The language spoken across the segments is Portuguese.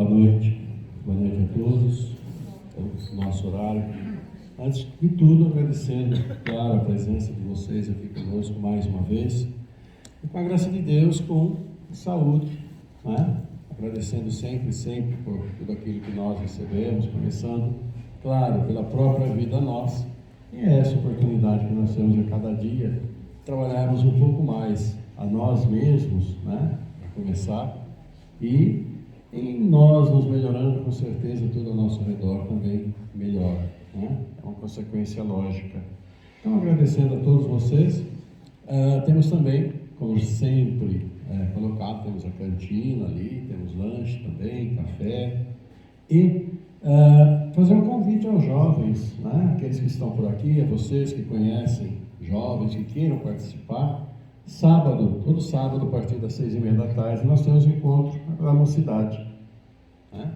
Boa noite a todos, o nosso horário. Antes de tudo, agradecendo, claro, a presença de vocês aqui conosco mais uma vez, e com a graça de Deus, com saúde, né? Agradecendo sempre por tudo aquilo que nós recebemos, começando, claro, pela própria vida nossa, e é essa oportunidade que nós temos a cada dia, trabalharmos um pouco mais a nós mesmos, né? Para começar, e em nós nos melhorando, com certeza, tudo ao nosso redor também melhora, né? É uma consequência lógica. Então, agradecendo a todos vocês, temos também, como sempre colocado, temos a cantina ali, temos lanche também, café, e fazer um convite aos jovens, né? Aqueles que estão por aqui, a vocês que conhecem jovens, que queiram participar. Sábado, todo sábado, a partir das 6h30, nós temos um encontro da mocidade, né?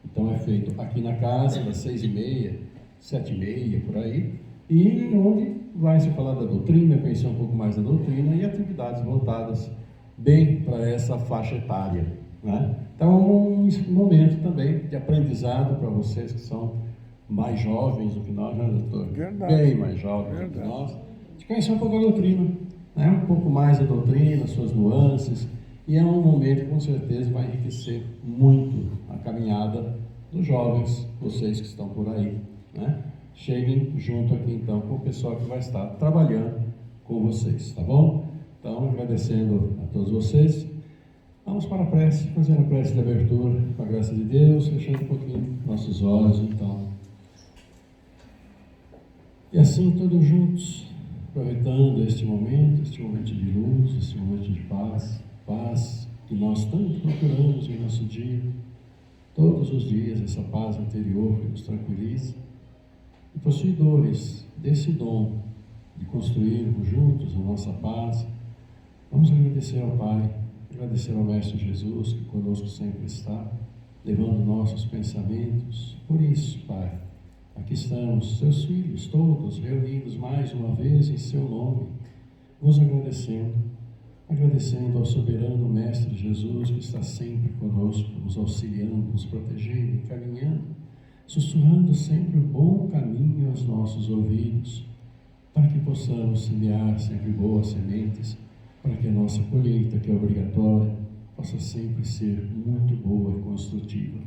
Então é feito aqui na casa, das 6h30, 7h30, por aí, e onde vai se falar da doutrina, conhecer um pouco mais da doutrina e atividades voltadas bem para essa faixa etária, né? Então um momento também de aprendizado para vocês que são mais jovens do que nós, né, doutor? Verdade. Bem mais jovens do que nós, de conhecer um pouco a doutrina, né? Um pouco mais a doutrina, suas nuances, e é um momento que com certeza vai enriquecer muito a caminhada dos jovens, vocês que estão por aí, né? Cheguem junto aqui então com o pessoal que vai estar trabalhando com vocês, tá bom? Então, agradecendo a todos vocês, vamos para a prece, fazer a prece de abertura, com a graça de Deus, fechando um pouquinho nossos olhos, então. E assim, todos juntos, aproveitando este momento de luz, este momento de paz que nós tanto procuramos em nosso dia, todos os dias, essa paz interior que nos tranquiliza, e possuidores desse dom de construirmos juntos a nossa paz, vamos agradecer ao Pai, agradecer ao Mestre Jesus, que conosco sempre está, levando nossos pensamentos. Por isso, Pai, aqui estamos, seus filhos todos reunidos mais uma vez em seu nome, vos agradecendo ao soberano Mestre Jesus, que está sempre conosco, nos auxiliando, nos protegendo, encaminhando, sussurrando sempre o bom caminho aos nossos ouvidos, para que possamos semear sempre boas sementes, para que a nossa colheita, que é obrigatória, possa sempre ser muito boa e construtiva.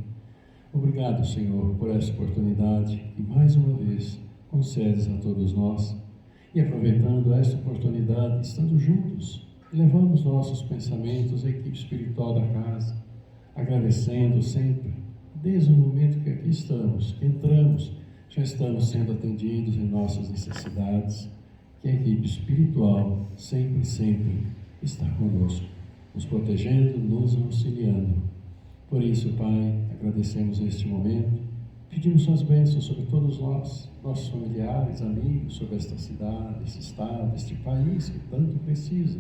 Obrigado, Senhor, por essa oportunidade que mais uma vez concedes a todos nós, e aproveitando esta oportunidade, estando juntos, levamos nossos pensamentos à equipe espiritual da casa, agradecendo sempre, desde o momento que aqui estamos, que entramos, já estamos sendo atendidos em nossas necessidades, que a equipe espiritual sempre está conosco, nos protegendo, nos auxiliando. Por isso, Pai, agradecemos este momento, pedimos suas bênçãos sobre todos nós, nossos familiares, amigos, sobre esta cidade, este estado, este país que tanto precisa,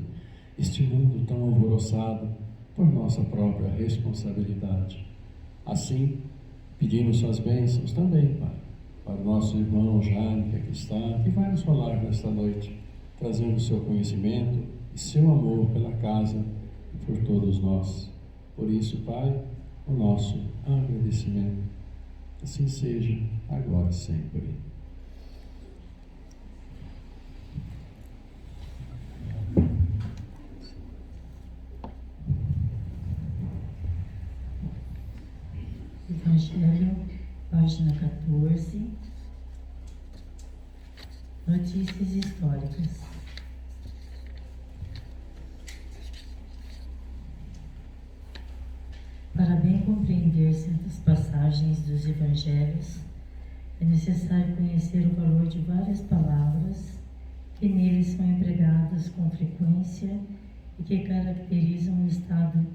este mundo tão alvoroçado por nossa própria responsabilidade. Assim, pedimos suas bênçãos também, Pai, para o nosso irmão Jaime, que aqui está, que vai nos falar nesta noite, trazendo o seu conhecimento e seu amor pela casa e por todos nós. Por isso, Pai, o nosso agradecimento. Assim seja, agora e sempre. Evangelho, página 14, notícias históricas. Para bem compreender certas passagens dos Evangelhos, é necessário conhecer o valor de várias palavras que neles são empregadas com frequência e que caracterizam o estado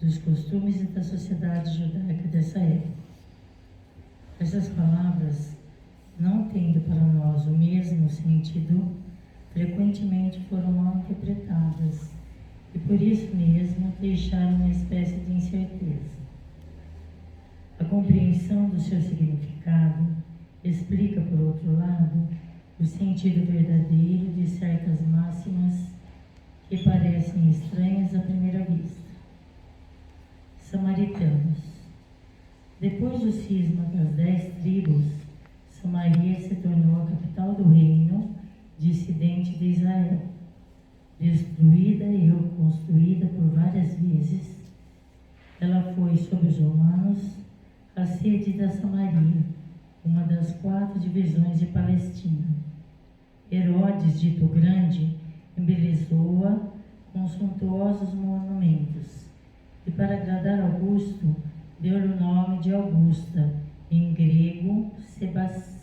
dos costumes e da sociedade judaica dessa época. Essas palavras, não tendo para nós o mesmo sentido, frequentemente foram mal interpretadas e por isso mesmo deixaram uma espécie de incerteza. A compreensão do seu significado explica, por outro lado, o sentido verdadeiro de certas máximas que parecem estranhas à primeira vista. Samaritanos. Depois do cisma das 10 tribos, Samaria se tornou a capital do reino dissidente de Israel. Destruída e reconstruída por várias vezes, ela foi, sob os romanos, a sede da Samaria, uma das 4 divisões de Palestina. Herodes, dito Grande, embelezou-a com suntuosos monumentos, e para agradar Augusto, deu-lhe o nome de Augusta, em grego, Sebaste.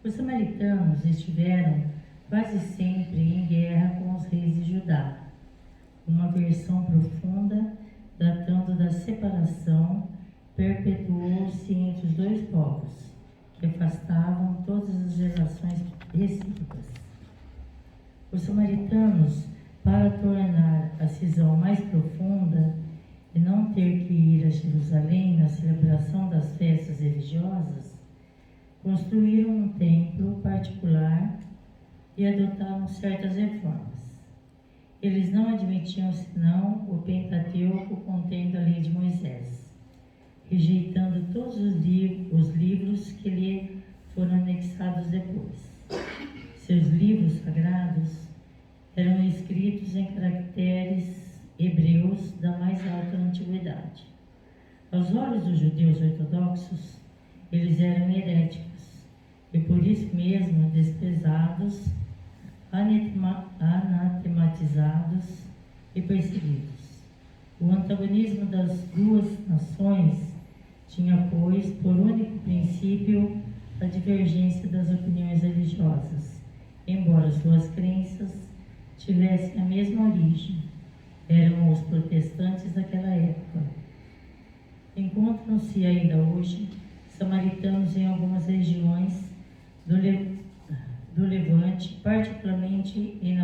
Os samaritanos estiveram quase sempre em guerra com os reis de Judá, uma aversão profunda, datando da separação, perpetuou-se entre os 2 povos, que afastavam todas as relações recíprocas. Os samaritanos, para tornar a cisão mais profunda e não ter que ir a Jerusalém na celebração das festas religiosas, construíram um templo particular e adotaram certas reformas. Eles não admitiam senão o Pentateuco contendo a lei de Moisés, rejeitando todos os livros que lhe foram anexados depois. Seus livros sagrados eram escritos em caracteres hebreus da mais alta antiguidade. Aos olhos dos judeus ortodoxos, eles eram heréticos e por isso mesmo desprezados, anatematizados e perseguidos. O antagonismo das 2 nações tinha, pois, por único princípio a divergência das opiniões religiosas, embora suas crenças tivessem a mesma origem. Eram os protestantes daquela época. Encontram-se ainda hoje samaritanos em algumas regiões do Levante, particularmente em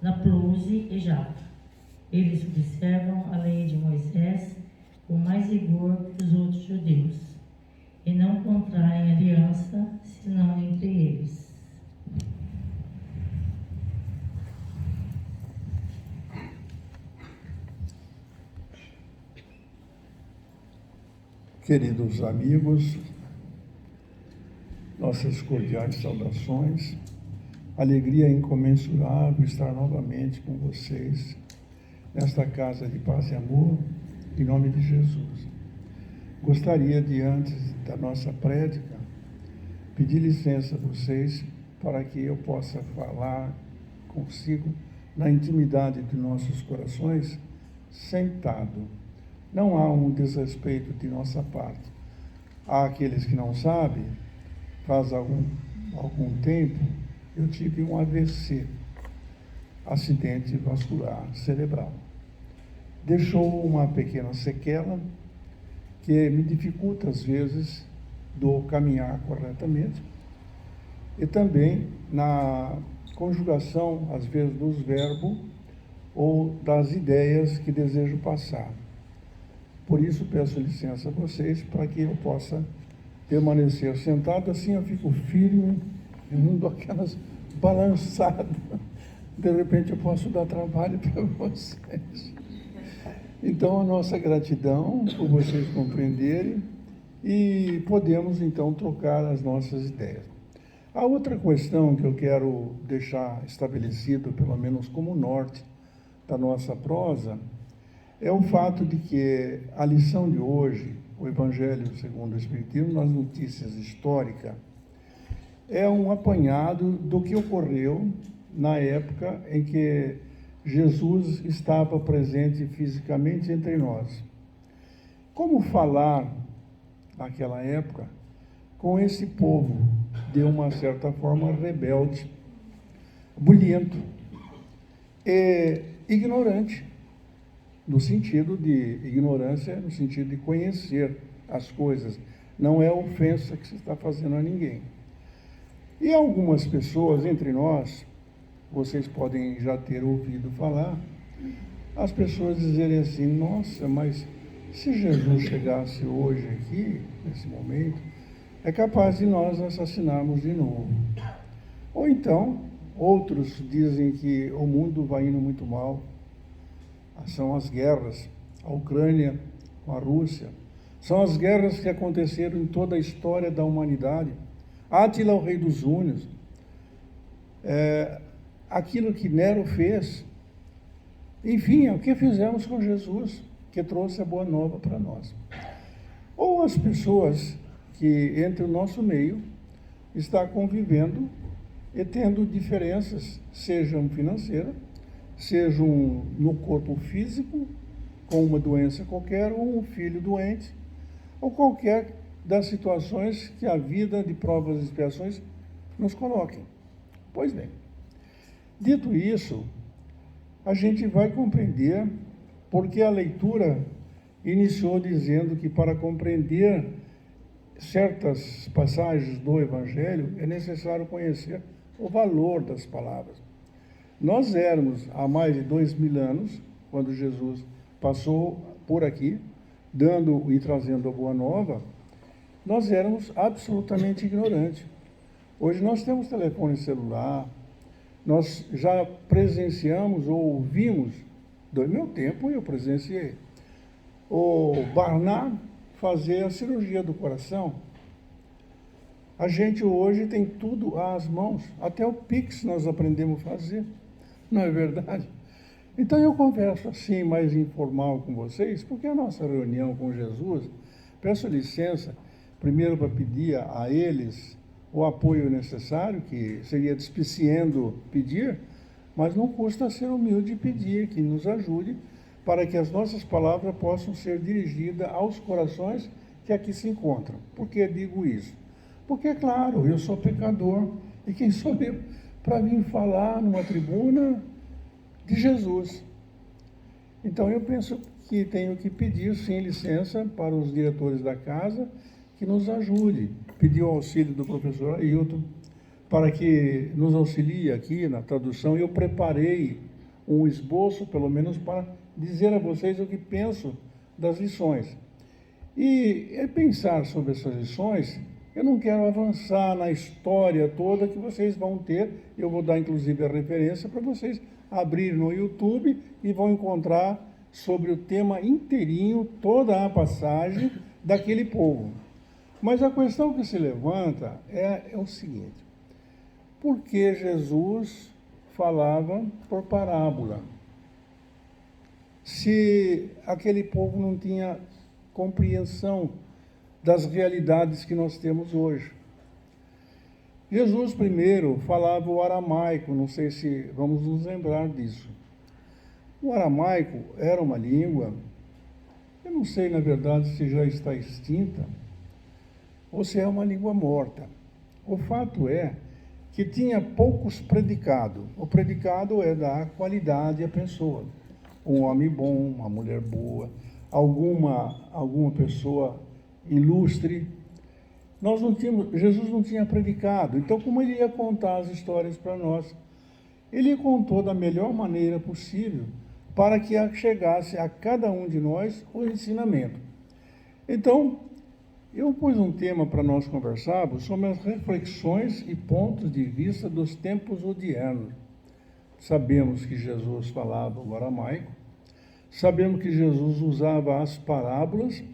Naplouse e Jaffa. Eles observam a lei de Moisés com mais rigor que os outros judeus e não contraem aliança, senão entre eles. Queridos amigos, nossas cordiais saudações. Alegria incomensurável estar novamente com vocês nesta casa de paz e amor, em nome de Jesus. Gostaria de, antes da nossa prédica, pedir licença a vocês para que eu possa falar consigo na intimidade de nossos corações, sentado. Não há um desrespeito de nossa parte. Há aqueles que não sabem, faz algum tempo, eu tive um AVC, acidente vascular cerebral. Deixou uma pequena sequela que me dificulta, às vezes, do caminhar corretamente e também na conjugação, às vezes, dos verbos ou das ideias que desejo passar. Por isso, peço licença a vocês para que eu possa permanecer sentado, assim eu fico firme, eu não dou aquelas balançadas. De repente eu posso dar trabalho para vocês. Então, a nossa gratidão por vocês compreenderem e podemos, então, trocar as nossas ideias. A outra questão que eu quero deixar estabelecido, pelo menos como norte da nossa prosa, é o fato de que a lição de hoje, o Evangelho segundo o Espiritismo, nas notícias históricas, é um apanhado do que ocorreu na época em que Jesus estava presente fisicamente entre nós. Como falar, naquela época, com esse povo de uma certa forma rebelde, bulhento e ignorante, no sentido de ignorância, no sentido de conhecer as coisas. Não é ofensa que se está fazendo a ninguém. E algumas pessoas entre nós, vocês podem já ter ouvido falar, as pessoas dizerem assim: nossa, mas se Jesus chegasse hoje aqui, nesse momento, é capaz de nós assassinarmos de novo. Ou então, outros dizem que o mundo vai indo muito mal, são as guerras. A Ucrânia com a Rússia. São as guerras que aconteceram em toda a história da humanidade. Átila, o rei dos Húnios. Aquilo que Nero fez. Enfim, é o que fizemos com Jesus, que trouxe a boa nova para nós. Ou as pessoas que, entre o nosso meio, estão convivendo e tendo diferenças, sejam financeiras, sejam no corpo físico, com uma doença qualquer, ou um filho doente, ou qualquer das situações que a vida de provas e expiações nos coloquem. Pois bem, dito isso, a gente vai compreender porque a leitura iniciou dizendo que para compreender certas passagens do Evangelho é necessário conhecer o valor das palavras. Nós éramos, há mais de 2000 anos, quando Jesus passou por aqui, dando e trazendo a boa nova, nós éramos absolutamente ignorantes. Hoje nós temos telefone celular, nós já presenciamos ou ouvimos, do meu tempo eu presenciei, o Barnard fazer a cirurgia do coração. A gente hoje tem tudo às mãos, até o Pix nós aprendemos a fazer, não é verdade? Então eu converso assim, mais informal com vocês, porque a nossa reunião com Jesus, peço licença, primeiro para pedir a eles o apoio necessário, que seria despiciando pedir, mas não custa ser humilde e pedir que nos ajude para que as nossas palavras possam ser dirigidas aos corações que aqui se encontram. Por que digo isso? Porque, é claro, eu sou pecador, e quem sou eu para vir falar numa tribuna de Jesus? Então eu penso que tenho que pedir, sim, licença para os diretores da casa que nos ajude, pedir o auxílio do professor Ailton para que nos auxilie aqui na tradução. Eu preparei um esboço, pelo menos, para dizer a vocês o que penso das lições. E pensar sobre essas lições, eu não quero avançar na história toda que vocês vão ter, eu vou dar inclusive a referência para vocês abrir no YouTube e vão encontrar sobre o tema inteirinho, toda a passagem daquele povo. Mas a questão que se levanta é o seguinte: por que Jesus falava por parábola? Se aquele povo não tinha compreensão das realidades que nós temos hoje. Jesus primeiro falava o aramaico, não sei se vamos nos lembrar disso. O aramaico era uma língua, eu não sei na verdade se já está extinta, ou se é uma língua morta. O fato é que tinha poucos predicados. O predicado é dar qualidade à pessoa. Um homem bom, uma mulher boa, alguma pessoa ilustre. Jesus não tinha predicado, então como ele ia contar as histórias para nós? Ele contou da melhor maneira possível para que chegasse a cada um de nós o ensinamento. Então, eu pus um tema para nós conversarmos sobre as reflexões e pontos de vista dos tempos odiernos. Sabemos que Jesus falava o aramaico, sabemos que Jesus usava as parábolas.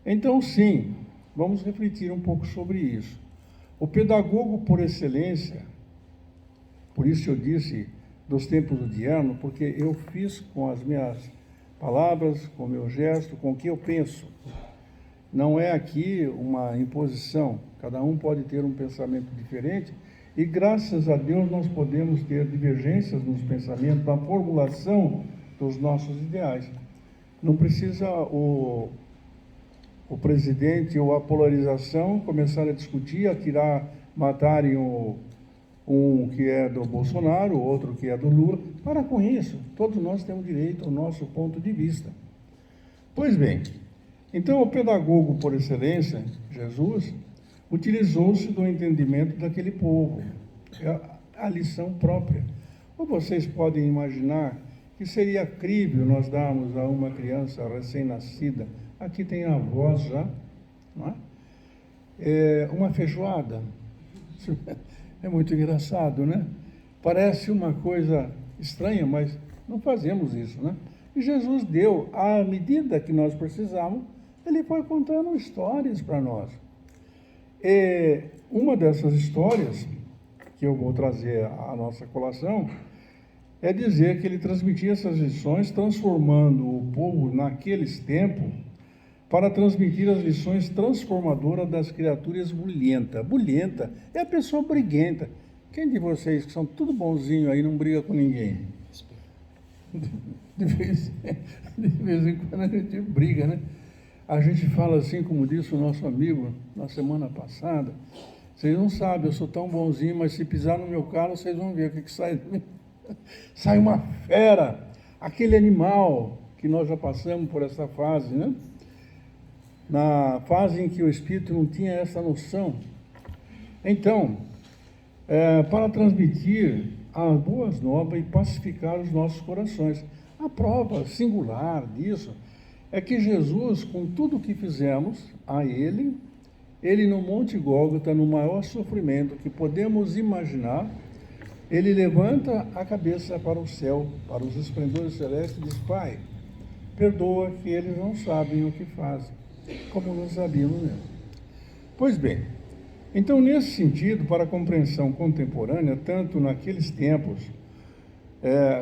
Então, sim, vamos refletir um pouco sobre isso. O pedagogo por excelência, por isso eu disse dos tempos odiernos, porque eu fiz com as minhas palavras, com o meu gesto, com o que eu penso. Não é aqui uma imposição, cada um pode ter um pensamento diferente, e graças a Deus nós podemos ter divergências nos pensamentos, na formulação dos nossos ideais. Não precisa o presidente ou a polarização começar a discutir, matarem um que é do Bolsonaro, outro que é do Lula. Para com isso, todos nós temos direito ao nosso ponto de vista. Pois bem, então o pedagogo por excelência, Jesus, utilizou-se do entendimento daquele povo, a lição própria. Ou vocês podem imaginar que seria crível nós darmos a uma criança recém-nascida, aqui tem a voz já, não é? Uma feijoada. É muito engraçado, né? Parece uma coisa estranha, mas não fazemos isso, né? E Jesus deu, à medida que nós precisávamos, ele foi contando histórias para nós. E uma dessas histórias, que eu vou trazer à nossa colação, é dizer que ele transmitia essas lições, transformando o povo naqueles tempos, para transmitir as lições transformadoras das criaturas bulhentas. Bulhenta é a pessoa briguenta. Quem de vocês que são tudo bonzinho aí não briga com ninguém? De vez em quando a gente briga, né? A gente fala assim, como disse o nosso amigo na semana passada, vocês não sabem, eu sou tão bonzinho, mas se pisar no meu carro, vocês vão ver o que sai de mim. Sai uma fera, aquele animal que nós já passamos por essa fase, né? Na fase em que o Espírito não tinha essa noção. Então, para transmitir as boas novas e pacificar os nossos corações. A prova singular disso é que Jesus, com tudo o que fizemos a Ele no Monte Gólgota, no maior sofrimento que podemos imaginar, Ele levanta a cabeça para o céu, para os esplendores celestes, e diz: Pai, perdoa que eles não sabem o que fazem, como não sabíamos mesmo. Pois bem, então, nesse sentido, para a compreensão contemporânea, tanto naqueles tempos,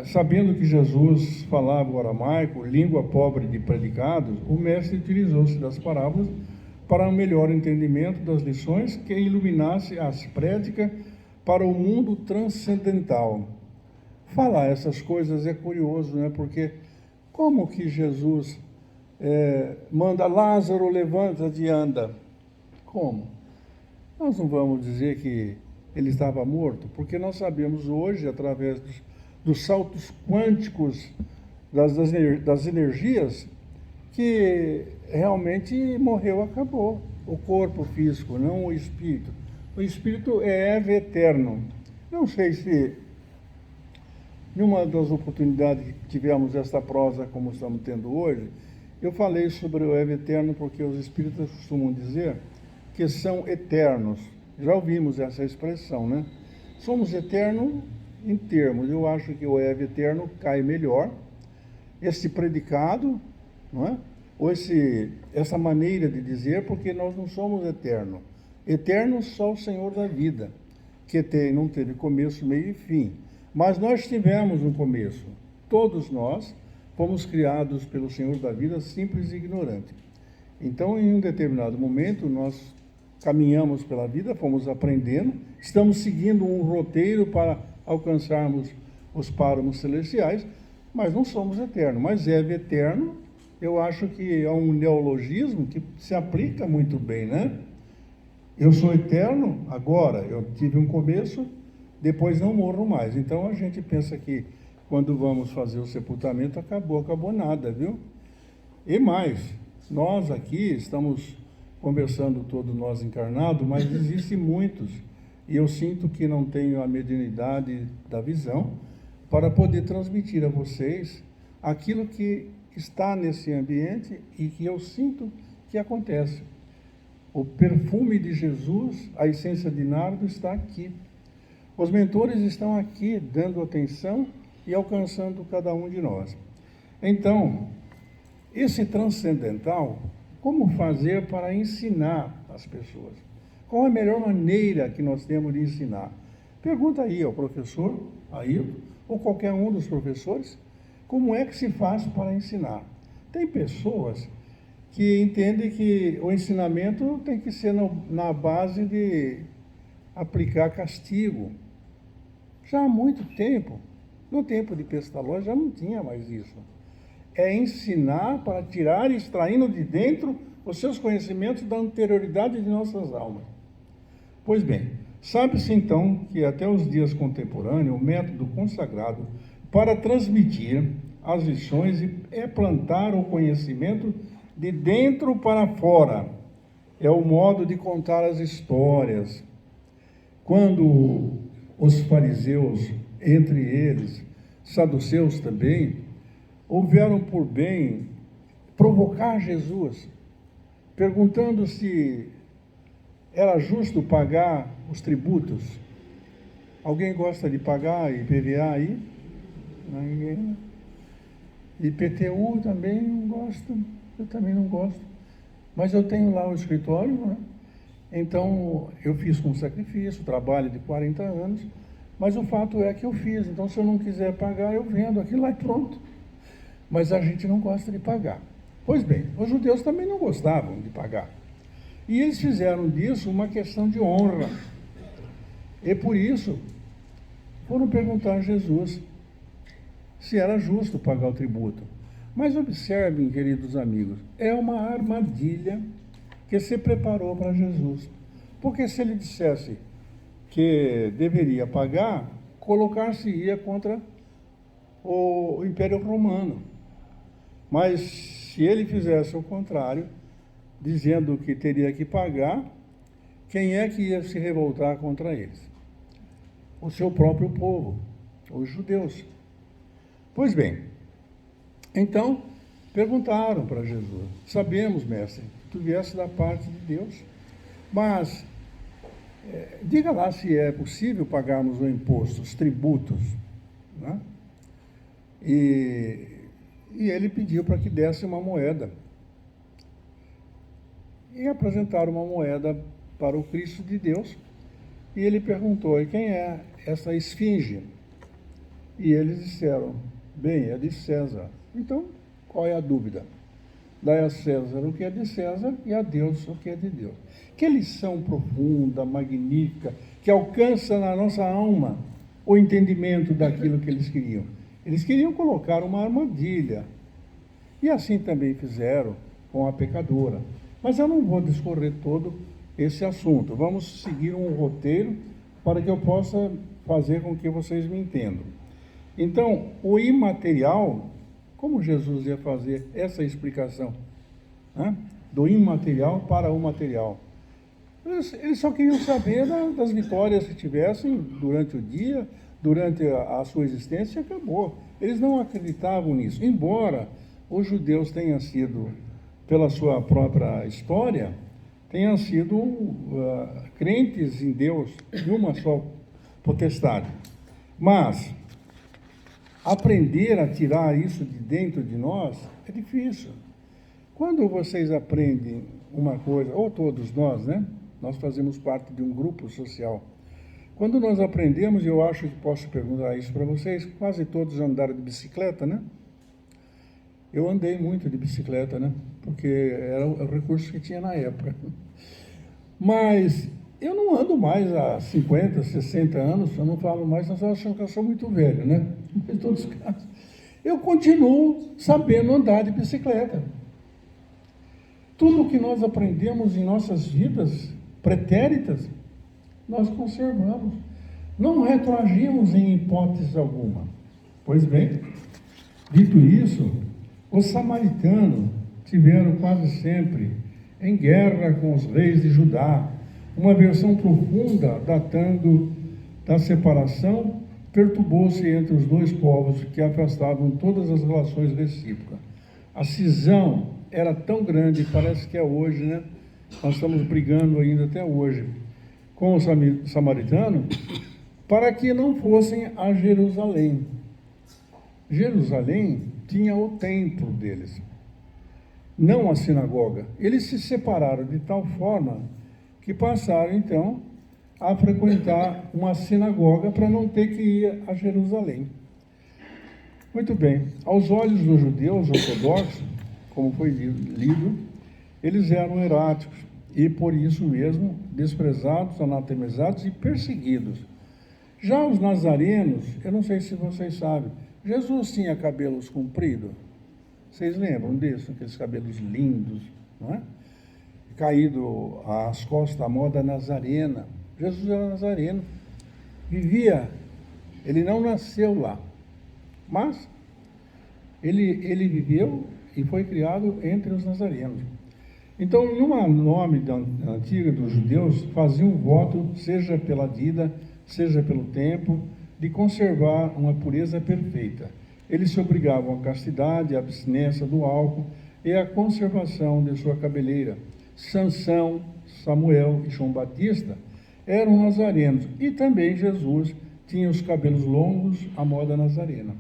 sabendo que Jesus falava o aramaico, língua pobre de predicados, o mestre utilizou-se das parábolas para um melhor entendimento das lições que iluminasse as prédicas para o mundo transcendental. Falar essas coisas é curioso, né? Porque como que Jesus manda Lázaro, levanta-te e anda? Como? Nós não vamos dizer que ele estava morto, porque nós sabemos hoje, através dos saltos quânticos das energias, que realmente morreu, acabou. O corpo físico, não o espírito. O espírito é eterno. Não sei se, numa das oportunidades que tivemos esta prosa como estamos tendo hoje, eu falei sobre o eterno, porque os espíritas costumam dizer que são eternos. Já ouvimos essa expressão, né? Somos eternos em termos. Eu acho que o eterno cai melhor. Esse predicado, não é? Ou essa maneira de dizer, porque nós não somos eternos. Eterno só o Senhor da vida, que não teve começo, meio e fim. Mas nós tivemos um começo. Todos nós fomos criados pelo Senhor da vida, simples e ignorante. Então, em um determinado momento, nós caminhamos pela vida, fomos aprendendo, estamos seguindo um roteiro para alcançarmos os páramos celestiais, mas não somos eternos. Mas eterno, eu acho que é um neologismo que se aplica muito bem, né? Eu sou eterno agora, eu tive um começo, depois não morro mais. Então a gente pensa que quando vamos fazer o sepultamento, acabou nada, viu? E mais, nós aqui estamos conversando todos nós encarnados, mas existem muitos, e eu sinto que não tenho a mediunidade da visão para poder transmitir a vocês aquilo que está nesse ambiente e que eu sinto que acontece. O perfume de Jesus, a essência de nardo está aqui. Os mentores estão aqui, dando atenção e alcançando cada um de nós. Então, esse transcendental, como fazer para ensinar as pessoas? Qual a melhor maneira que nós temos de ensinar? Pergunta aí ao professor, Ailton, ou qualquer um dos professores, como é que se faz para ensinar? Tem pessoas que entendem que o ensinamento tem que ser na base de aplicar castigo. Já há muito tempo, no tempo de Pestalozzi, já não tinha mais isso. É ensinar para tirar, extraindo de dentro os seus conhecimentos da anterioridade de nossas almas. Pois bem, sabe-se então que até os dias contemporâneos, o método consagrado para transmitir as lições é plantar o conhecimento de dentro para fora. É o modo de contar as histórias. Quando os fariseus, entre eles, saduceus também, houveram por bem provocar Jesus, perguntando se era justo pagar os tributos. Alguém gosta de pagar IPVA aí? Ninguém. IPTU também não gosto, eu também não gosto. Mas eu tenho lá o escritório, né? Então eu fiz com sacrifício, trabalho de 40 anos, mas o fato é que eu fiz. Então se eu não quiser pagar, eu vendo aquilo lá e pronto. Mas a gente não gosta de pagar. Pois bem, os judeus também não gostavam de pagar. E eles fizeram disso uma questão de honra. E por isso foram perguntar a Jesus se era justo pagar o tributo. Mas observem, queridos amigos, é uma armadilha que se preparou para Jesus. Porque se ele dissesse que deveria pagar, colocar-se-ia contra o Império Romano. Mas se ele fizesse o contrário, dizendo que teria que pagar, quem é que ia se revoltar contra eles? O seu próprio povo, os judeus. Pois bem, então perguntaram para Jesus: sabemos, mestre, que tu vieste da parte de Deus, mas diga lá se é possível pagarmos o imposto, os tributos, né? E ele pediu para que desse uma moeda. E apresentaram uma moeda para o Cristo de Deus. E ele perguntou: e quem é essa esfinge? E eles disseram: bem, é de César. Então, qual é a dúvida? Dai a César o que é de César e a Deus o que é de Deus. Que lição profunda, magnífica, que alcança na nossa alma o entendimento daquilo que eles queriam. Eles queriam colocar uma armadilha. E assim também fizeram com a pecadora. Mas eu não vou discorrer todo esse assunto. Vamos seguir um roteiro para que eu possa fazer com que vocês me entendam. Então, o imaterial, como Jesus ia fazer essa explicação, né? Do imaterial para o material? Eles só queriam saber das vitórias que tivessem durante o dia, durante a sua existência, e acabou. Eles não acreditavam nisso, embora os judeus tenham sido, pela sua própria história, tenham sido crentes em Deus de uma só potestade. Mas aprender a tirar isso de dentro de nós é difícil. Quando vocês aprendem uma coisa, ou todos nós, né? Nós fazemos parte de um grupo social. Quando nós aprendemos, eu acho que posso perguntar isso para vocês, quase todos andaram de bicicleta, né? Eu andei muito de bicicleta, né? Porque era o recurso que tinha na época. Mas eu não ando mais há 50, 60 anos, eu não falo mais, nós achamos que eu sou muito velho, né? Em todos os casos. Eu continuo sabendo andar de bicicleta. Tudo que nós aprendemos em nossas vidas pretéritas, nós conservamos. Não retroagimos em hipótese alguma. Pois bem, dito isso, os samaritanos tiveram quase sempre em guerra com os reis de Judá, uma versão profunda datando da separação, perturbou-se entre os dois povos que afastavam todas as relações recíprocas. A cisão era tão grande, parece que é hoje, né? Nós estamos brigando ainda até hoje com os samaritanos, para que não fossem a Jerusalém. Jerusalém tinha o templo deles, não a sinagoga. Eles se separaram de tal forma que passaram, então, a frequentar uma sinagoga para não ter que ir a Jerusalém. Muito bem, aos olhos dos judeus ortodoxos, como foi lido, eles eram heráticos e, por isso mesmo, desprezados, anatemizados e perseguidos. Já os nazarenos, eu não sei se vocês sabem, Jesus tinha cabelos compridos. Vocês lembram disso? Aqueles cabelos lindos, não é? Caído às costas da moda nazarena. Jesus era nazareno, vivia, ele não nasceu lá, mas ele viveu e foi criado entre os nazarenos. Então, no nome da antiga dos judeus, faziam um voto, seja pela vida, seja pelo tempo, de conservar uma pureza perfeita. Eles se obrigavam à castidade, à abstinência do álcool e à conservação de sua cabeleira. Sansão, Samuel e João Batista eram nazarenos, e também Jesus tinha os cabelos longos à moda nazarena.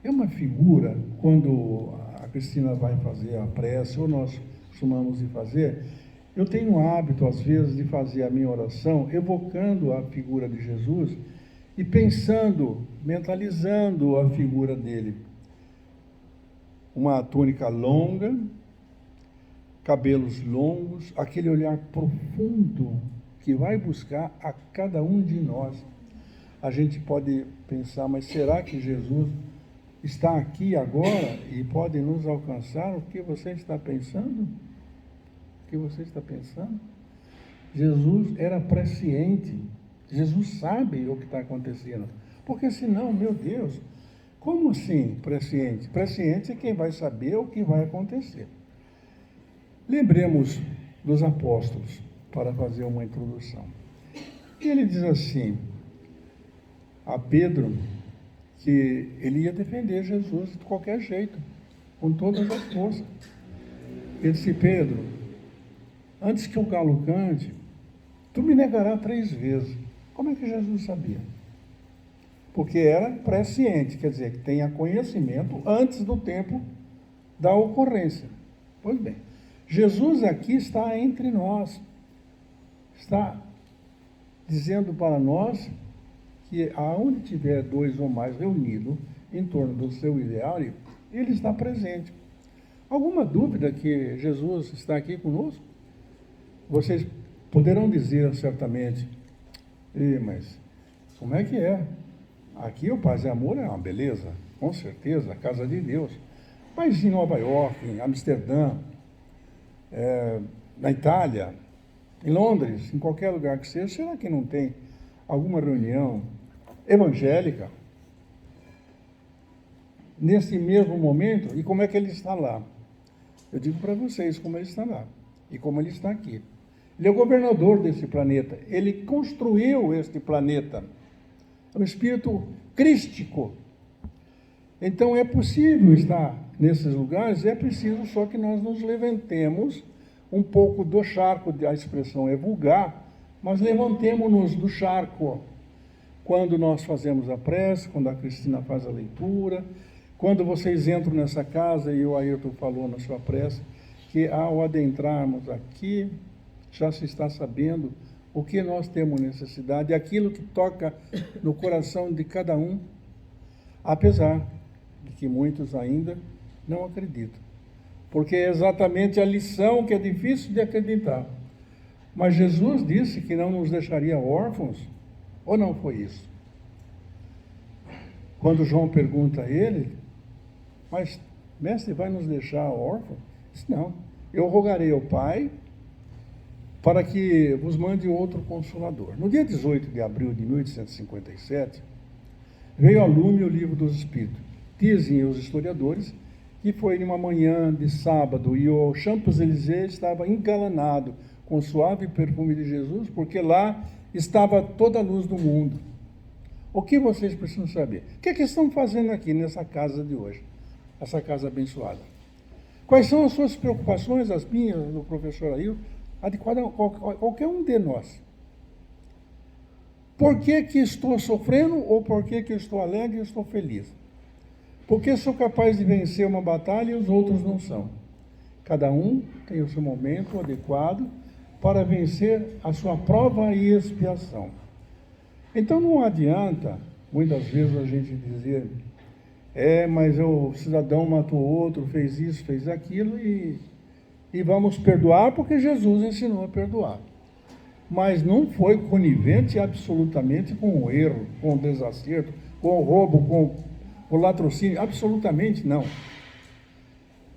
É uma figura, quando a Cristina vai fazer a prece, ou nós costumamos de fazer, eu tenho o hábito, às vezes, de fazer a minha oração evocando a figura de Jesus e pensando, mentalizando a figura dele. Uma túnica longa, cabelos longos, aquele olhar profundo que vai buscar a cada um de nós. A gente pode pensar, mas será que Jesus está aqui agora e pode nos alcançar? O que você está pensando? O que você está pensando? Jesus era presciente. Jesus sabe o que está acontecendo. Porque senão, meu Deus, como assim presciente? Presciente é quem vai saber o que vai acontecer. Lembremos dos apóstolos, para fazer uma introdução. Ele diz assim a Pedro, que ele ia defender Jesus de qualquer jeito, com todas as forças. Ele disse: Pedro, antes que o galo cante, tu me negarás 3 vezes. Como é que Jesus sabia? Porque era presciente, quer dizer, que tenha conhecimento antes do tempo da ocorrência. Pois bem, Jesus aqui está entre nós, está dizendo para nós que aonde tiver 2 ou mais reunidos em torno do seu ideal, ele está presente. Alguma dúvida que Jesus está aqui conosco? Vocês poderão dizer certamente: mas como é que é? Aqui o Paz e Amor é uma beleza, com certeza, a casa de Deus. Mas em Nova York, em Amsterdã, na Itália, em Londres, em qualquer lugar que seja, será que não tem alguma reunião evangélica nesse mesmo momento? E como é que ele está lá? Eu digo para vocês como ele está lá e como ele está aqui. Ele é o governador desse planeta, ele construiu este planeta, é um espírito crístico. Então é possível estar nesses lugares, é preciso só que nós nos levantemos um pouco do charco, a expressão é vulgar, mas levantemo-nos do charco. Quando nós fazemos a prece, quando a Cristina faz a leitura, quando vocês entram nessa casa, e o Ayrton falou na sua prece, que ao adentrarmos aqui, já se está sabendo o que nós temos necessidade, aquilo que toca no coração de cada um, apesar de que muitos ainda não acreditam. Porque é exatamente a lição que é difícil de acreditar. Mas Jesus disse que não nos deixaria órfãos, ou não foi isso? Quando João pergunta a ele: mas, mestre, vai nos deixar órfãos? Ele disse: não, eu rogarei ao Pai para que vos mande outro Consolador. No dia 18 de abril de 1857, veio a lume o Livro dos Espíritos. Dizem os historiadores que foi numa manhã de sábado e o Champs-Élysées estava engalanado com o suave perfume de Jesus, porque lá estava toda a luz do mundo. O que vocês precisam saber? O que é que estão fazendo aqui nessa casa de hoje? Essa casa abençoada. Quais são as suas preocupações, as minhas, do professor Ailton, a de qualquer um de nós? Por que que estou sofrendo ou por que que estou alegre e estou feliz? Porque sou capaz de vencer uma batalha e os outros não são. Cada um tem o seu momento adequado para vencer a sua prova e expiação. Então não adianta, muitas vezes, a gente dizer: mas o cidadão matou outro, fez isso, fez aquilo, e vamos perdoar porque Jesus ensinou a perdoar. Mas não foi conivente absolutamente com o erro, com o desacerto, com o roubo, com o latrocínio, absolutamente não.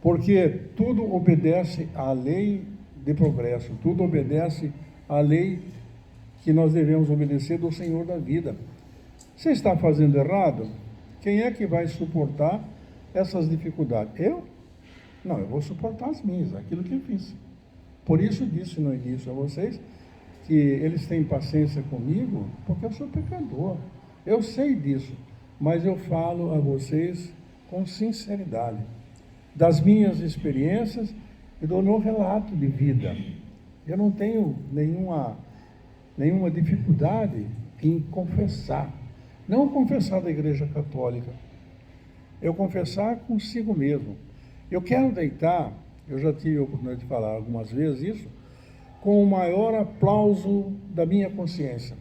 Porque tudo obedece à lei de progresso, tudo obedece à lei que nós devemos obedecer do Senhor da vida. Você está fazendo errado? Quem é que vai suportar essas dificuldades? Eu? Não, eu vou suportar as minhas, aquilo que eu fiz. Por isso disse no início a vocês que eles têm paciência comigo, porque eu sou pecador. Eu sei disso, mas eu falo a vocês com sinceridade, das minhas experiências e do meu relato de vida. Eu não tenho nenhuma dificuldade em confessar. Não confessar da Igreja Católica, eu confessar consigo mesmo. Eu quero deitar, eu já tive a oportunidade de falar algumas vezes isso, com o maior aplauso da minha consciência.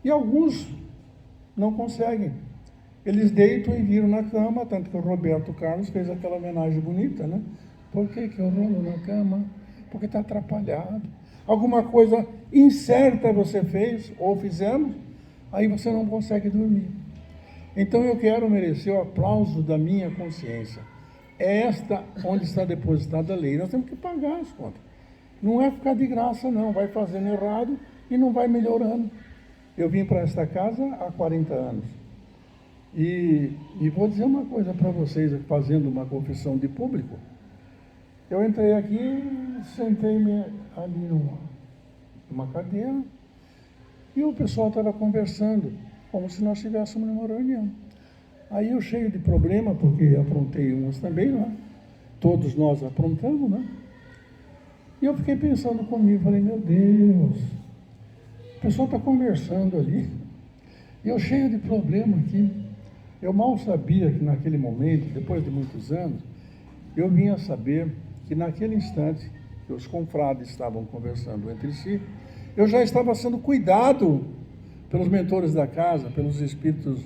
E alguns não conseguem. Eles deitam e viram na cama, tanto que o Roberto Carlos fez aquela homenagem bonita, né? Por que eu rolo na cama? Porque está atrapalhado. Alguma coisa incerta você fez ou fizemos, aí você não consegue dormir. Então eu quero merecer o aplauso da minha consciência. É esta onde está depositada a lei. Nós temos que pagar as contas. Não é ficar de graça, não. Vai fazendo errado e não vai melhorando. Eu vim para esta casa há 40 anos. E vou dizer uma coisa para vocês, fazendo uma confissão de público. Eu entrei aqui, sentei-me ali numa cadeira, e o pessoal estava conversando, como se nós estivéssemos numa reunião. Aí eu cheio de problema, porque aprontei umas também, né? Todos nós aprontamos, né? E eu fiquei pensando comigo, falei, meu Deus, o pessoal está conversando ali, e eu cheio de problema aqui. Eu mal sabia que naquele momento, depois de muitos anos, eu vinha saber que naquele instante que os confrades estavam conversando entre si, eu já estava sendo cuidado pelos mentores da casa, pelos espíritos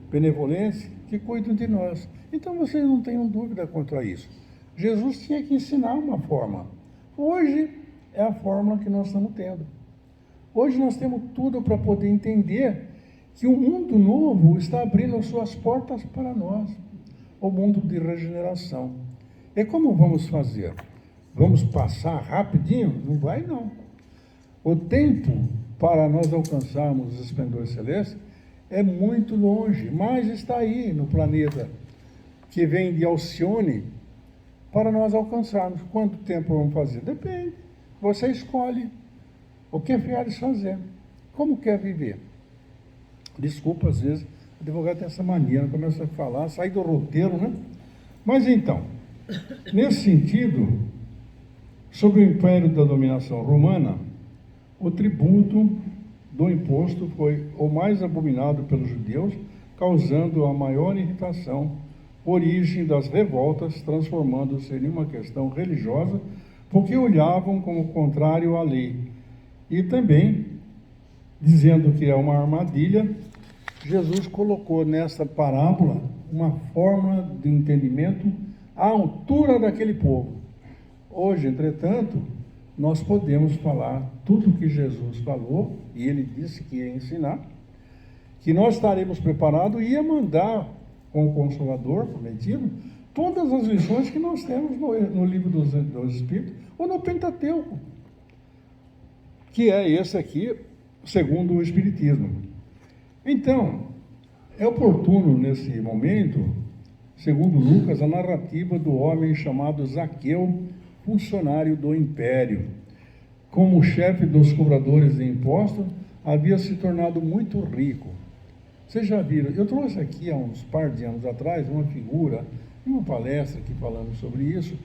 benevolentes que cuidam de nós. Então vocês não tenham dúvida quanto a isso. Jesus tinha que ensinar uma forma. Hoje é a fórmula que nós estamos tendo. Hoje nós temos tudo para poder entender que um mundo novo está abrindo as suas portas para nós, o mundo de regeneração. E como vamos fazer? Vamos passar rapidinho? Não vai, não. O tempo para nós alcançarmos os esplendores celestes é muito longe, mas está aí no planeta que vem de Alcione para nós alcançarmos. Quanto tempo vamos fazer? Depende. Você escolhe o que queres fazer, como quer viver. Desculpa, às vezes, o advogado tem essa mania, começa a falar, sai do roteiro, né? Mas então, nesse sentido, sob o império da dominação romana, o tributo do imposto foi o mais abominado pelos judeus, causando a maior irritação, origem das revoltas, transformando-se em uma questão religiosa, porque olhavam como contrário à lei. E também, dizendo que é uma armadilha, Jesus colocou nessa parábola uma forma de entendimento à altura daquele povo. Hoje, entretanto, nós podemos falar tudo o que Jesus falou, e ele disse que ia ensinar, que nós estaremos preparados e ia mandar com o Consolador prometido todas as lições que nós temos no livro dos Espíritos ou no Pentateuco, que é esse aqui, segundo o Espiritismo. Então, é oportuno nesse momento, segundo Lucas, a narrativa do homem chamado Zaqueu, funcionário do império. Como chefe dos cobradores de impostos, havia se tornado muito rico. Vocês já viram, eu trouxe aqui há uns par de anos atrás uma figura, em uma palestra que falamos sobre isso,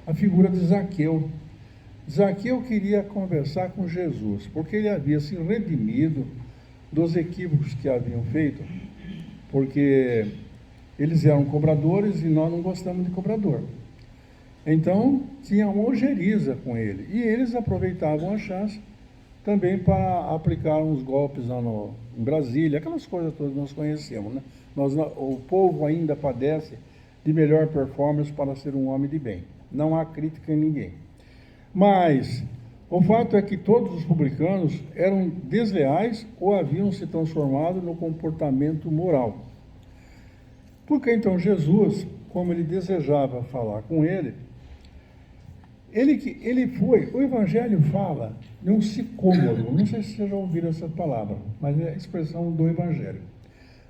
a figura de Zaqueu. Zaqueu queria conversar com Jesus, porque ele havia se redimido dos equívocos que haviam feito, porque eles eram cobradores e nós não gostamos de cobrador. Então, tinha uma ojeriza com ele, e eles aproveitavam a chance também para aplicar uns golpes lá em Brasília, aquelas coisas todas nós conhecemos, né? O povo ainda padece de melhor performance para ser um homem de bem. Não há crítica em ninguém. Mas o fato é que todos os publicanos eram desleais ou haviam se transformado no comportamento moral. Porque então Jesus, como ele desejava falar com ele foi, o Evangelho fala de um sicômoro, não sei se vocês já ouviram essa palavra, mas é a expressão do Evangelho.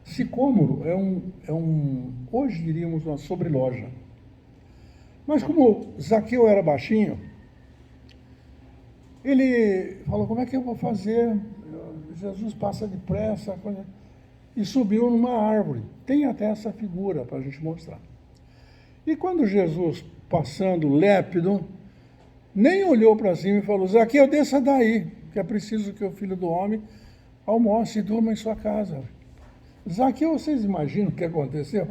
Sicômoro hoje diríamos uma sobreloja. Mas como Zaqueu era baixinho, ele falou, como é que eu vou fazer? Jesus passa depressa, e subiu numa árvore. Tem até essa figura para a gente mostrar. E quando Jesus, passando lépido, nem olhou para cima e falou, Zaqueu, desça daí, que é preciso que o Filho do Homem almoce e durma em sua casa. Zaqueu, vocês imaginam o que aconteceu?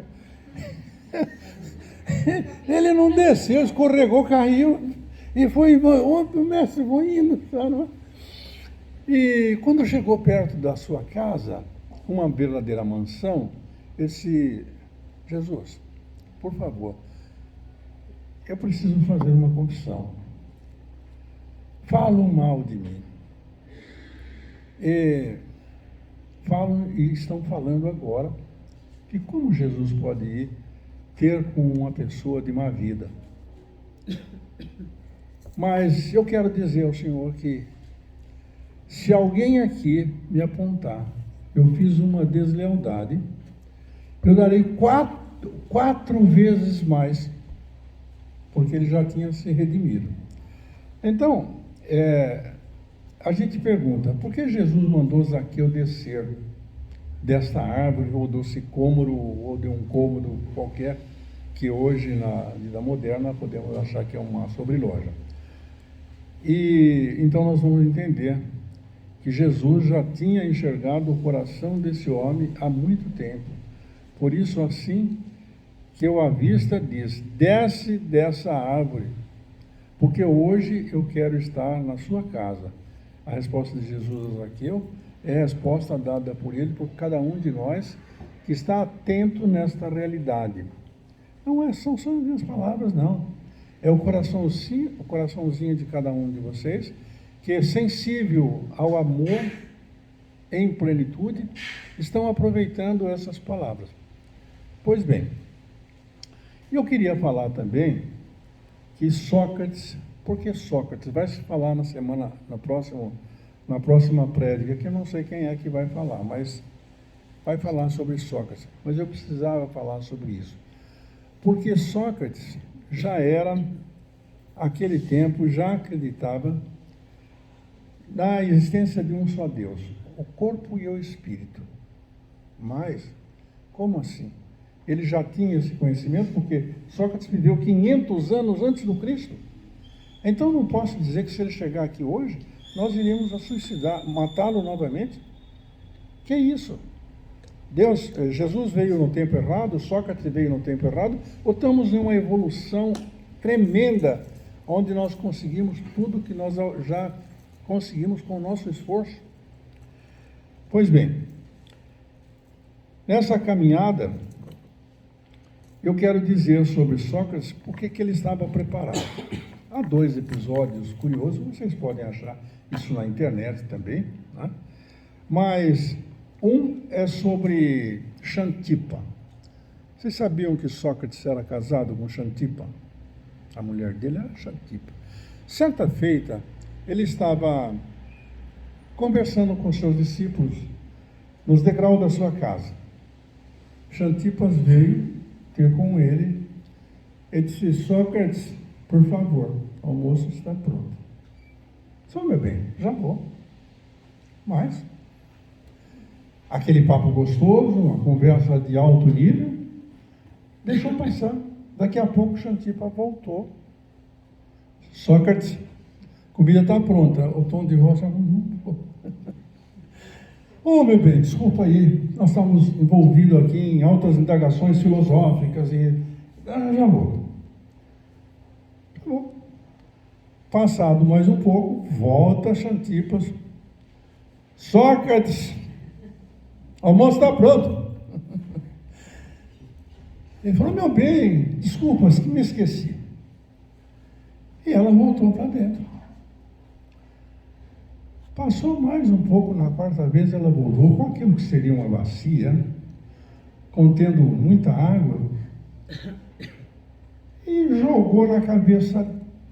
Ele não desceu, escorregou, caiu e foi, o mestre, vou indo. Sabe? E quando chegou perto da sua casa, uma verdadeira mansão, ele disse: Jesus, por favor, eu preciso fazer uma confissão. Falam mal de mim. E estão falando agora que como Jesus pode ir ter com uma pessoa de má vida. Mas eu quero dizer ao Senhor que se alguém aqui me apontar, eu fiz uma deslealdade, eu darei quatro vezes mais, porque ele já tinha se redimido. Então, a gente pergunta, por que Jesus mandou Zaqueu descer desta árvore, ou do sicômoro, ou de um cômodo qualquer, que hoje, na vida moderna, podemos achar que é uma sobreloja. E então nós vamos entender que Jesus já tinha enxergado o coração desse homem há muito tempo. Por isso, assim que eu avista, diz: desce dessa árvore, porque hoje eu quero estar na sua casa. A resposta de Jesus a Zaqueu é a resposta dada por ele, por cada um de nós que está atento nesta realidade. Não são só as minhas palavras, não. É o coraçãozinho de cada um de vocês, que é sensível ao amor em plenitude, estão aproveitando essas palavras. Pois bem, eu queria falar também que Sócrates, porque Sócrates vai se falar na próxima prédica, que eu não sei quem é que vai falar, mas vai falar sobre Sócrates. Mas eu precisava falar sobre isso. Porque Sócrates já era, naquele tempo, já acreditava na existência de um só Deus, o corpo e o espírito. Mas, como assim? Ele já tinha esse conhecimento, porque Sócrates viveu 500 anos antes do Cristo. Então não posso dizer que se ele chegar aqui hoje, nós iríamos a suicidar, matá-lo novamente. Que isso? Jesus veio no tempo errado, Sócrates veio no tempo errado, ou estamos em uma evolução tremenda, onde nós conseguimos tudo que nós já conseguimos com o nosso esforço? Pois bem, nessa caminhada, eu quero dizer sobre Sócrates porque que ele estava preparado. Há 2 episódios curiosos, vocês podem achar isso na internet também, né? Mas um é sobre Xantipa. Vocês sabiam que Sócrates era casado com Xantipa? A mulher dele era Xantipa. Certa feita, ele estava conversando com seus discípulos nos degraus da sua casa. Xantipas veio ter com ele e disse: Sócrates, por favor, o almoço está pronto. Só, meu bem, já vou. Mas aquele papo gostoso, uma conversa de alto nível, deixou passar. Daqui a pouco Xantipa voltou. Sócrates, comida está pronta. O tom de voz estava muito. Meu bem, desculpa aí, nós estamos envolvidos aqui em altas indagações filosóficas e já vou. Passado mais um pouco, volta Xantipas. Sócrates, o almoço está pronto. Ele falou: meu bem, desculpa, que me esqueci. E ela voltou para dentro. Passou mais um pouco, na 4ª vez ela voltou com aquilo que seria uma bacia, contendo muita água, e jogou na cabeça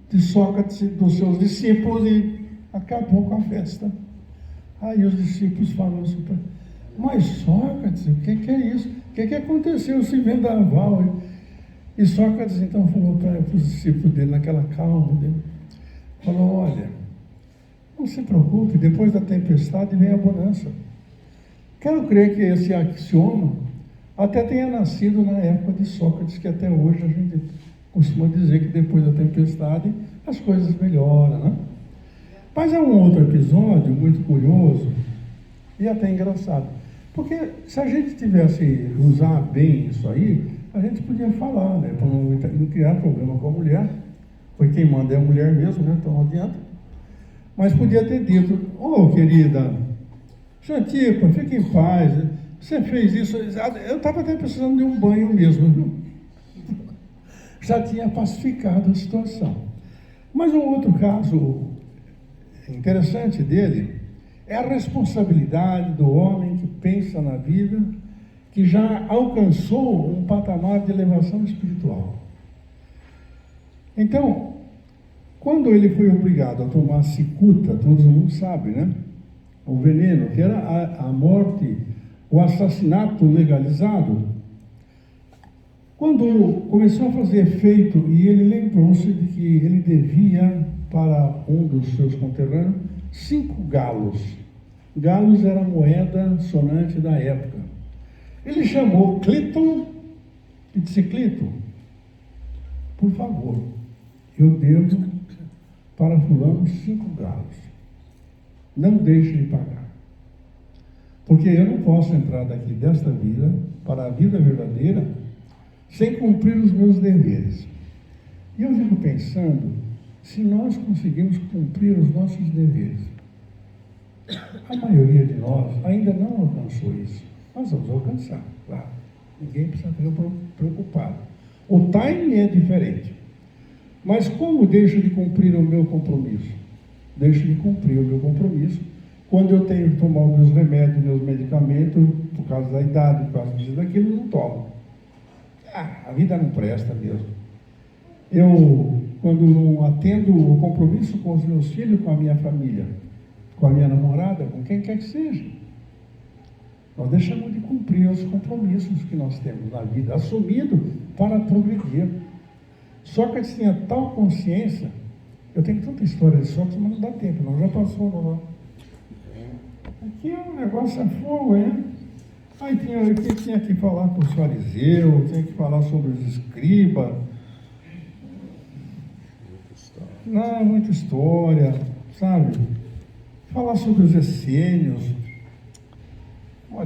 de Sócrates e dos seus discípulos e acabou com a festa. Aí os discípulos falaram assim: mas Sócrates, o que é isso? O que aconteceu esse vendaval? E Sócrates então falou para os discípulos dele, naquela calma dele, falou: olha, não se preocupe, depois da tempestade vem a bonança. Quero crer que esse axioma até tenha nascido na época de Sócrates, que até hoje a gente costuma dizer que depois da tempestade as coisas melhoram, né? Mas é um outro episódio muito curioso e até engraçado. Porque se a gente tivesse usar bem isso aí, a gente podia falar, né? Para não criar problema com a mulher, porque quem manda é a mulher mesmo, né? Então não adianta. Mas podia ter dito, querida, Xantipa, fique em paz, você fez isso, eu estava até precisando de um banho mesmo, viu? Já tinha pacificado a situação. Mas um outro caso interessante dele é a responsabilidade do homem que pensa na vida, que já alcançou um patamar de elevação espiritual. Então, quando ele foi obrigado a tomar cicuta, todo mundo sabe, né? O veneno, que era a morte, o assassinato legalizado, quando começou a fazer efeito e ele lembrou-se de que ele devia para um dos seus conterrâneos 5 galos. Galos era a moeda sonante da época. Ele chamou Cliton e disse: Cliton, por favor, eu devo para fulano 5 galos. Não deixe de pagar. Porque eu não posso entrar daqui desta vida para a vida verdadeira sem cumprir os meus deveres. E eu fico pensando, se nós conseguimos cumprir os nossos deveres, a maioria de nós ainda não alcançou isso. Nós vamos alcançar, claro. Ninguém precisa ficar preocupado. O timing é diferente. Mas como deixo de cumprir o meu compromisso? Deixo de cumprir o meu compromisso quando eu tenho que tomar os meus remédios, meus medicamentos, por causa da idade, por causa disso, daquilo, não tomo. A vida não presta mesmo. Eu, quando não atendo o compromisso com os meus filhos, com a minha família, com a minha namorada, com quem quer que seja, nós deixamos de cumprir os compromissos que nós temos na vida, assumido para progredir. Sócrates tinha tal consciência. Eu tenho tanta história de Sócrates, mas não dá tempo, não. Já passou, não. Aqui é um negócio a fogo, hein? Aí tinha que falar com os fariseus, tinha que falar sobre os escribas. Não, muita história, sabe? Falar sobre os essênios.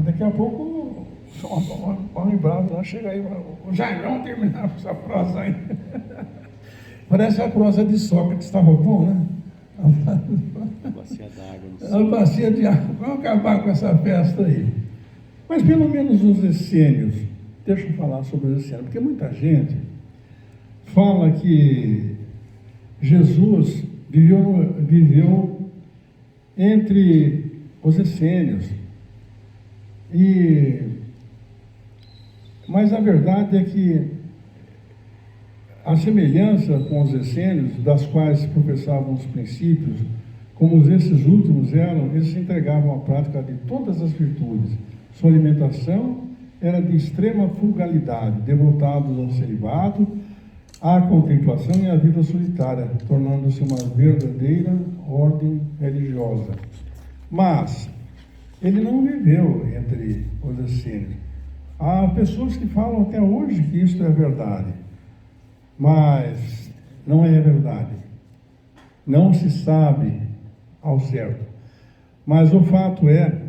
Daqui a pouco, o homem bravo lá chega aí e fala: já vamos terminar com essa prosa aí. Parece a prosa de Sócrates, estava bom, né? A bacia d'água. A bacia de água. Vamos acabar com essa festa aí. Mas pelo menos os essênios, deixa eu falar sobre os essênios, porque muita gente fala que Jesus viveu entre os essênios. Mas a verdade é que a semelhança com os essênios, das quais se professavam os princípios, como esses últimos eram, eles se entregavam à prática de todas as virtudes. Sua alimentação era de extrema frugalidade, devotados ao celibato, à contemplação e à vida solitária, tornando-se uma verdadeira ordem religiosa. Mas ele não viveu entre os essênios. Há pessoas que falam até hoje que isso é verdade, mas não é verdade. Não se sabe ao certo. Mas o fato é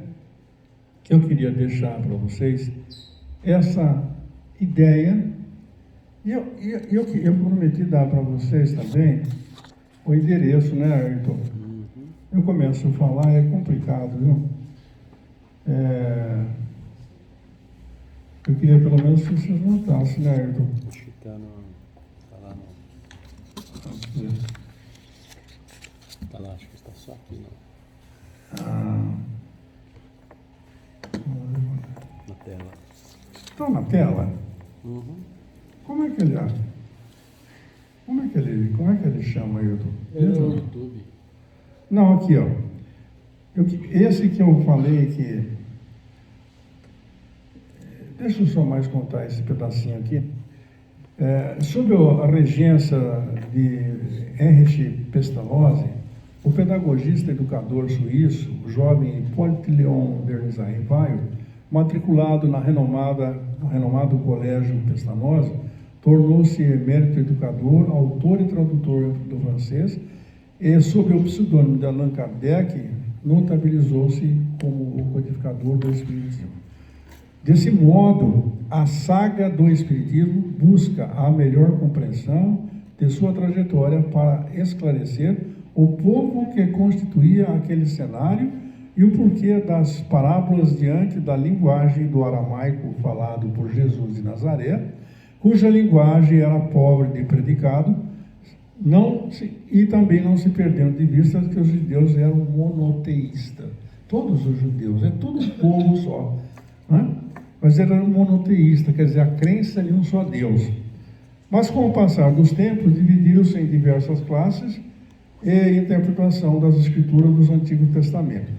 que eu queria deixar para vocês essa ideia, e eu prometi dar para vocês também o endereço, né, Ayrton? Eu começo a falar, é complicado, viu? Eu queria pelo menos que vocês notassem, né, Ayrton? Acho que está lá no... Está lá, acho que está só aqui, não. Na tela. Está na tela? Uhum. Como é que ele acha? Como é que ele chama, Ayrton? É no YouTube. Não, aqui, ó. Esse que eu falei que... Deixa eu só mais contar esse pedacinho aqui. Sob a regência de Heinrich Pestalozzi, o pedagogista educador suíço, o jovem Hippolyte Léon Bernizet-Rivail, matriculado no renomado Colégio Pestalozzi, tornou-se emérito educador, autor e tradutor do francês, e, sob o pseudônimo de Allan Kardec, notabilizou-se como o codificador do Espiritismo. Desse modo, a saga do Espiritismo busca a melhor compreensão de sua trajetória para esclarecer o povo que constituía aquele cenário e o porquê das parábolas diante da linguagem do aramaico falado por Jesus de Nazaré, cuja linguagem era pobre de predicado, e também não se perdendo de vista que os judeus eram monoteístas. Todos os judeus, é tudo um povo só, né? Mas eram monoteístas, quer dizer, a crença em um só Deus. Mas com o passar dos tempos, dividiram-se em diversas classes e interpretação das escrituras dos Antigos Testamentos.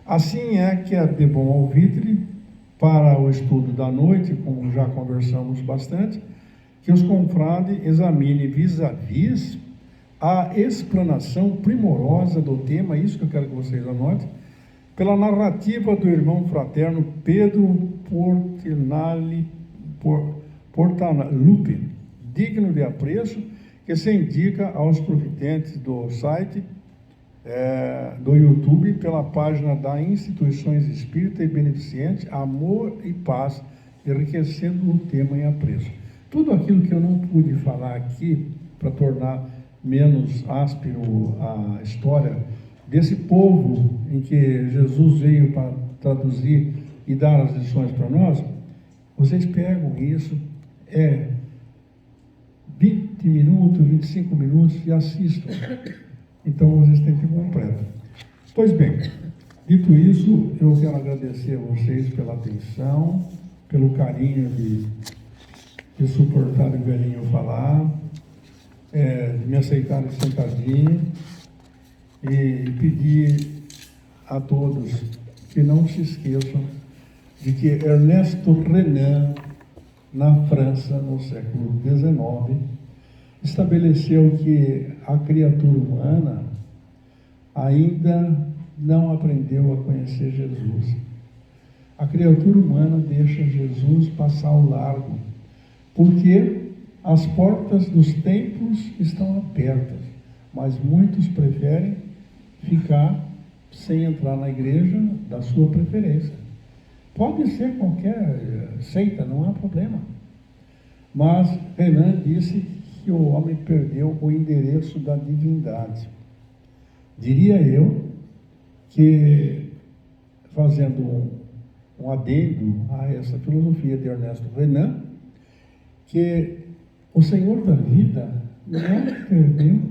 Assim é que é de bom alvitre para o estudo da noite, como já conversamos bastante, que os confrades examinem vis-a-vis a explanação primorosa do tema, isso que eu quero que vocês anotem, pela narrativa do irmão fraterno Pedro Portaluppi, digno de apreço, que se indica aos providentes do site do YouTube, pela página da Instituições Espírita e Beneficente, Amor e Paz, enriquecendo o tema em apreço. Tudo aquilo que eu não pude falar aqui, para tornar menos áspero a história desse povo em que Jesus veio para traduzir e dar as lições para nós, vocês pegam isso, 20 minutos, 25 minutos e assistam. Então vocês têm que completo. Pois bem, dito isso, eu quero agradecer a vocês pela atenção, pelo carinho de suportar o velhinho falar, de me aceitarem sentadinho, e pedir a todos que não se esqueçam de que Ernesto Renan, na França, no século XIX, estabeleceu que a criatura humana ainda não aprendeu a conhecer Jesus. A criatura humana deixa Jesus passar ao largo, porque as portas dos templos estão abertas, mas muitos preferem ficar sem entrar na igreja da sua preferência. Pode ser qualquer seita, não há problema. Mas Renan disse que o homem perdeu o endereço da divindade. Diria eu que, fazendo um adendo a essa filosofia de Ernesto Renan, que o Senhor da vida não perdeu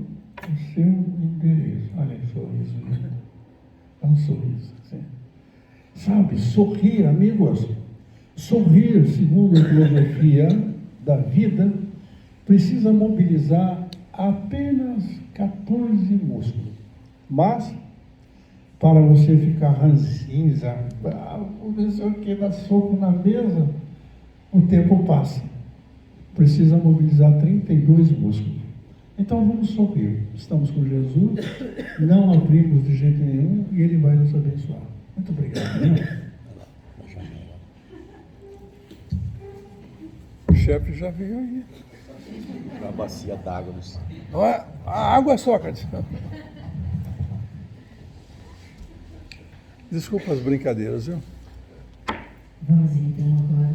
o seu endereço. Olha que sorriso lindo. É um sorriso. Assim. Sabe, sorrir, amigos. Sorrir, segundo a filosofia da vida, precisa mobilizar apenas 14 músculos. Mas, para você ficar ranzinza, não sei o que, dar soco na mesa, o tempo passa. Precisa mobilizar 32 músculos. Então vamos sorrir. Estamos com Jesus, não abrimos de jeito nenhum e Ele vai nos abençoar. Muito obrigado. Né? O chefe já veio aí. Uma bacia d'água. A água, Sócrates. Desculpa as brincadeiras, viu? Vamos então agora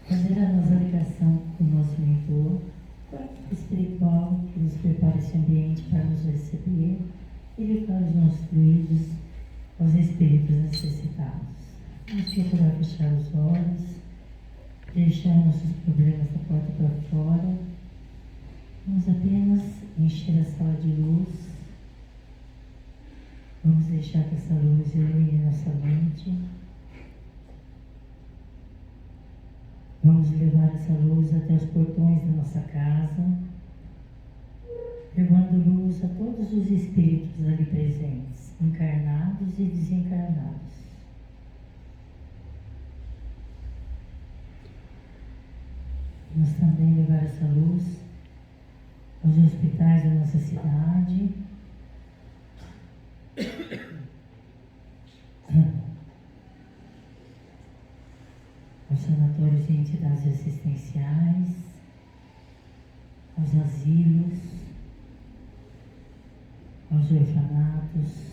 fazer a nossa ligação com o nosso mentor espiritual, que nos prepara esse ambiente para nos receber e levar os nossos fluidos aos espíritos necessitados. Vamos procurar fechar os olhos, deixar nossos problemas da porta para fora. Vamos apenas encher a sala de luz. Vamos deixar que essa luz ilumine nossa mente. Vamos levar essa luz até os portões da nossa casa, levando luz a todos os espíritos ali presentes, encarnados e desencarnados. Vamos também levar essa luz aos hospitais da nossa cidade, aos sanatórios e entidades assistenciais, aos asilos, aos orfanatos,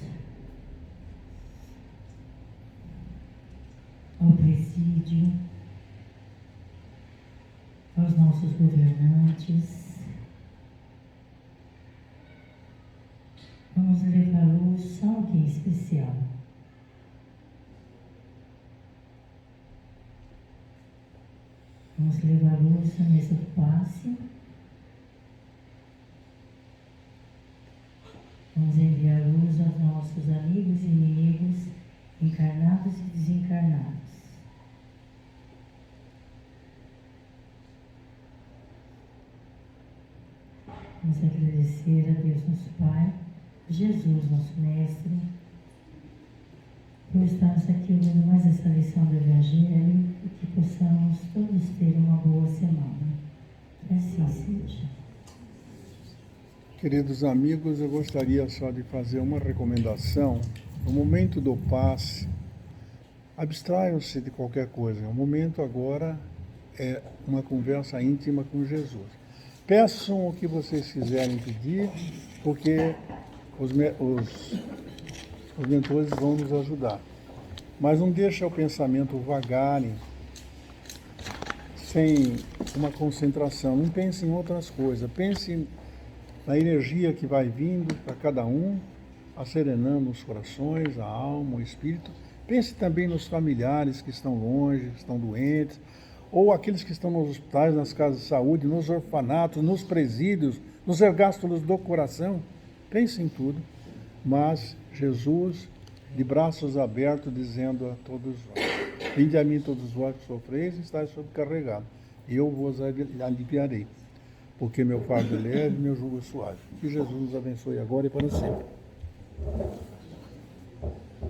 ao presídio, os nossos governantes. Vamos levar luz a alguém especial. Vamos levar luz à mesa do passe. Vamos enviar luz aos nossos amigos e inimigos, encarnados e desencarnados. Vamos agradecer a Deus nosso Pai, Jesus nosso Mestre, por estarmos aqui ouvindo mais essa lição do Evangelho e que possamos todos ter uma boa semana. Que assim seja. Queridos amigos, eu gostaria só de fazer uma recomendação. No momento do passe, abstraiam-se de qualquer coisa. O momento agora é uma conversa íntima com Jesus. Peçam o que vocês quiserem pedir, porque os mentores vão nos ajudar. Mas não deixe o pensamento vagarem sem uma concentração. Não pense em outras coisas. Pense na energia que vai vindo para cada um, acerenando os corações, a alma, o espírito. Pense também nos familiares que estão longe, que estão doentes, ou aqueles que estão nos hospitais, nas casas de saúde, nos orfanatos, nos presídios, nos ergástulos do coração. Pense em tudo, mas Jesus, de braços abertos, dizendo a todos vós: vinde a mim todos vós que sofreis e estáis sobrecarregados, e eu vos aliviarei, porque meu fardo é leve e meu jugo é suave. Que Jesus nos abençoe agora e para sempre.